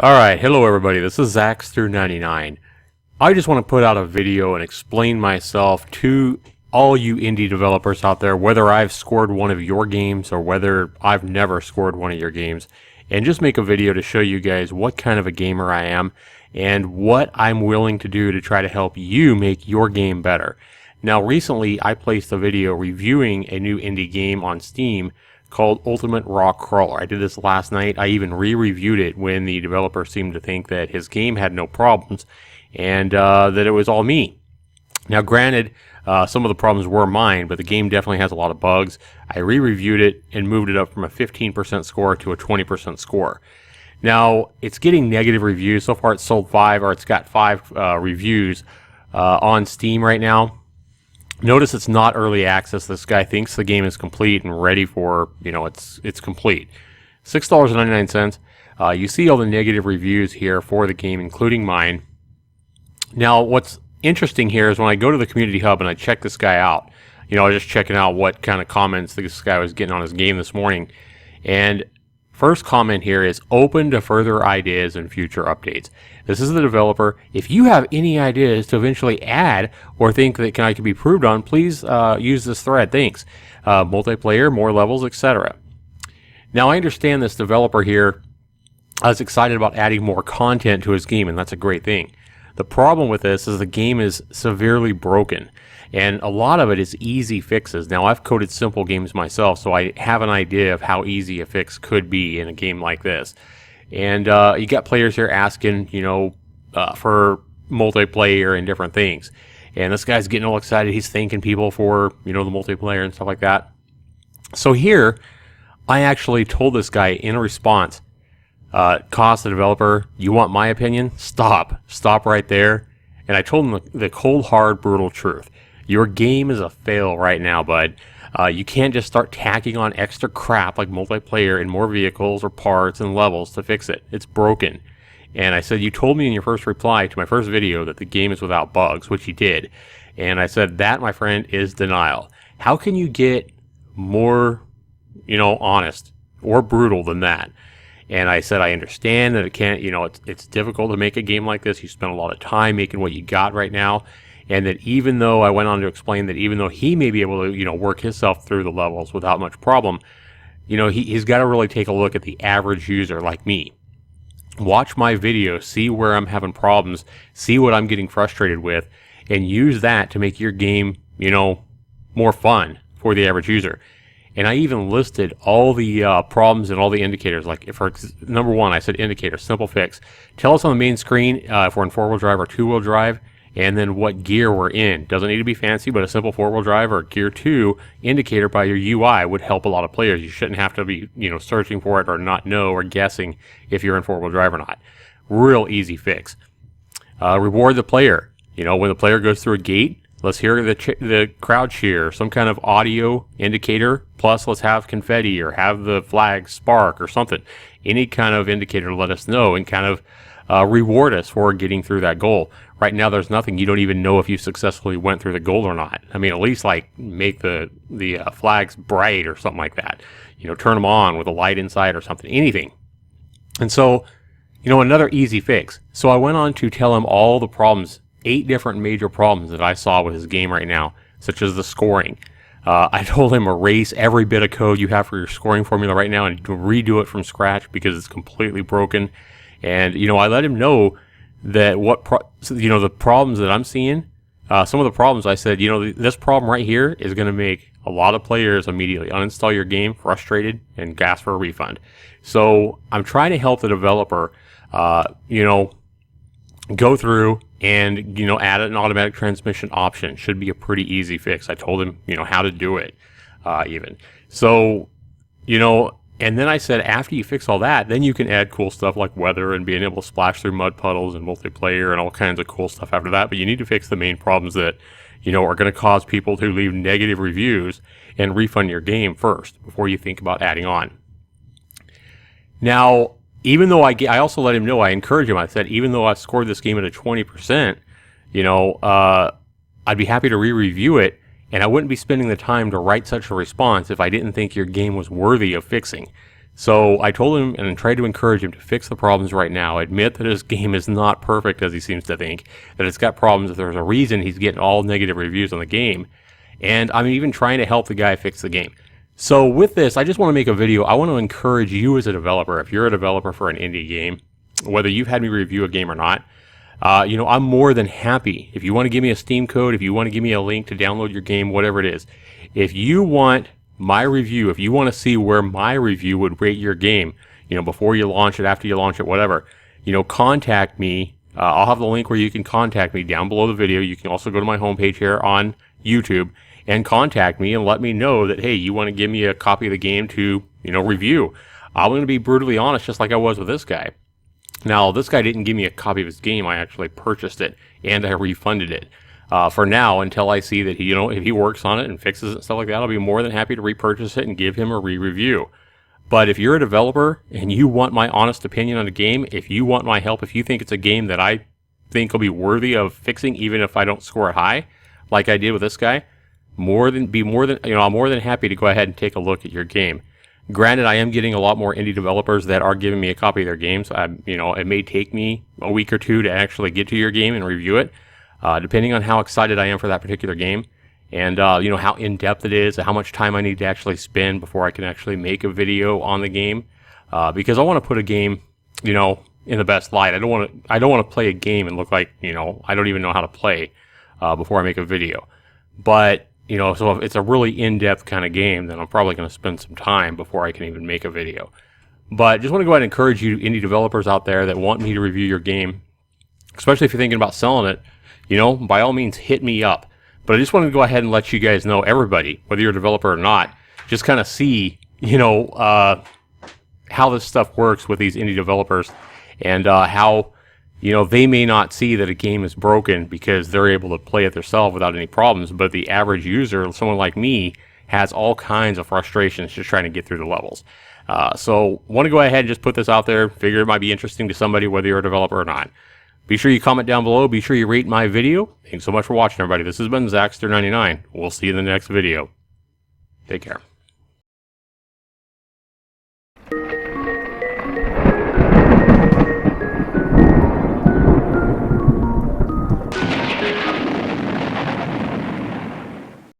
Alright, hello everybody, this is Zaxter99. I just want to put out a video and explain myself to all you indie developers out there, whether I've scored one of your games or whether I've never scored one of your games, and just make a video to show you guys what kind of a gamer I am and what I'm willing to do to try to help you make your game better. Now recently I placed a video reviewing a new indie game on Steam called Ultimate Rock Crawler. I did this last night. I even re-reviewed it when the developer seemed to think that his game had no problems and that it was all me. Now granted, some of the problems were mine, but the game definitely has a lot of bugs. I re-reviewed it and moved it up from a 15% score to a 20% score. Now it's getting negative reviews. So far it's sold 5, or it's got 5 reviews on Steam right now. Notice it's not early access. This guy thinks the game is complete and ready for, it's complete. $6.99. You see all the negative reviews here for the game, including mine. Now, what's interesting here is when I go to the community hub and I check this guy out, I was just checking out what kind of comments this guy was getting on his game this morning. And first comment here is open to further ideas and future updates. This is the developer. If you have any ideas to eventually add or think that can be improved on, please use this thread. Thanks. Multiplayer, more levels, etc. Now I understand this developer here is excited about adding more content to his game, and that's a great thing. The problem with this is the game is severely broken, and a lot of it is easy fixes. Now I've coded simple games myself, so I have an idea of how easy a fix could be in a game like this. And you got players here asking, for multiplayer and different things. And this guy's getting all excited. He's thanking people for, the multiplayer and stuff like that. So here, I actually told this guy in a response, Cost the developer, you want my opinion? Stop right there. And I told him the cold, hard, brutal truth. Your game is a fail right now, bud. You can't just start tacking on extra crap like multiplayer and more vehicles or parts and levels to fix it. It's broken. And I said, you told me in your first reply to my first video that the game is without bugs, which you did. And I said, that, my friend, is denial. How can you get more, honest or brutal than that? And I said, I understand that it can't, it's difficult to make a game like this. You spent a lot of time making what you got right now. And that even though I went on to explain that even though he may be able to, work himself through the levels without much problem, he's got to really take a look at the average user like me. Watch my video, see where I'm having problems, see what I'm getting frustrated with, and use that to make your game, more fun for the average user. And I even listed all the problems and all the indicators. Like, for number one, I said indicator, simple fix. Tell us on the main screen if we're in 4-wheel drive or 2-wheel drive, and then what gear we're in. Doesn't need to be fancy, but a simple 4-wheel drive or gear 2 indicator by your UI would help a lot of players. You shouldn't have to be, searching for it or not know or guessing if you're in 4-wheel drive or not. Real easy fix. Reward the player. When the player goes through a gate, let's hear the crowd cheer, some kind of audio indicator, plus let's have confetti or have the flag spark or something. Any kind of indicator to let us know and kind of reward us for getting through that goal. Right now there's nothing. You don't even know if you successfully went through the goal or not. I mean, at least make the flags bright or something like that. Turn them on with a light inside or something, anything. And so, another easy fix. So I went on to tell him all the problems, 8 different major problems that I saw with his game right now, such as the scoring. I told him erase every bit of code you have for your scoring formula right now and redo it from scratch because it's completely broken. And, I let him know that the problems that I'm seeing, some of the problems I said, this problem right here is going to make a lot of players immediately uninstall your game, frustrated, and ask for a refund. So I'm trying to help the developer, go through and, add an automatic transmission option. Should be a pretty easy fix. I told him, how to do it, even. So, and then I said, after you fix all that, then you can add cool stuff like weather and being able to splash through mud puddles and multiplayer and all kinds of cool stuff after that. But you need to fix the main problems that, are going to cause people to leave negative reviews and refund your game first before you think about adding on. Now, even though I also let him know, I encourage him. I said, even though I scored this game at a 20%, I'd be happy to re-review it. And I wouldn't be spending the time to write such a response if I didn't think your game was worthy of fixing. So I told him and tried to encourage him to fix the problems right now, admit that his game is not perfect as he seems to think, that it's got problems, that there's a reason he's getting all negative reviews on the game. And I'm even trying to help the guy fix the game. So with this, I just want to make a video. I want to encourage you as a developer, if you're a developer for an indie game, whether you've had me review a game or not, I'm more than happy. If you want to give me a Steam code, if you want to give me a link to download your game, whatever it is, if you want my review, if you want to see where my review would rate your game, before you launch it, after you launch it, whatever, contact me. I'll have the link where you can contact me down below the video. You can also go to my homepage here on YouTube and contact me and let me know that, hey, you want to give me a copy of the game to, review. I'm going to be brutally honest, just like I was with this guy. Now, this guy didn't give me a copy of his game. I actually purchased it and I refunded it. For now, until I see that he, if he works on it and fixes it and stuff like that, I'll be more than happy to repurchase it and give him a re-review. But if you're a developer and you want my honest opinion on a game, if you want my help, if you think it's a game that I think will be worthy of fixing, even if I don't score it high, like I did with this guy, I'm more than happy to go ahead and take a look at your game. Granted, I am getting a lot more indie developers that are giving me a copy of their games. It may take me a week or two to actually get to your game and review it, depending on how excited I am for that particular game, and how in-depth it is, how much time I need to actually spend before I can actually make a video on the game, because I want to put a game, in the best light. I don't want to play a game and look like, I don't even know how to play before I make a video. But so if it's a really in-depth kind of game, then I'm probably going to spend some time before I can even make a video. But just want to go ahead and encourage you indie developers out there that want me to review your game, especially if you're thinking about selling it, by all means hit me up. But I just wanted to go ahead and let you guys know, everybody, whether you're a developer or not, just kind of see, how this stuff works with these indie developers, and how they may not see that a game is broken because they're able to play it themselves without any problems, but the average user, someone like me, has all kinds of frustrations just trying to get through the levels. So want to go ahead and just put this out there. Figure it might be interesting to somebody, whether you're a developer or not. Be sure you comment down below. Be sure you rate my video. Thanks so much for watching, everybody. This has been Zaxter99. We'll see you in the next video. Take care.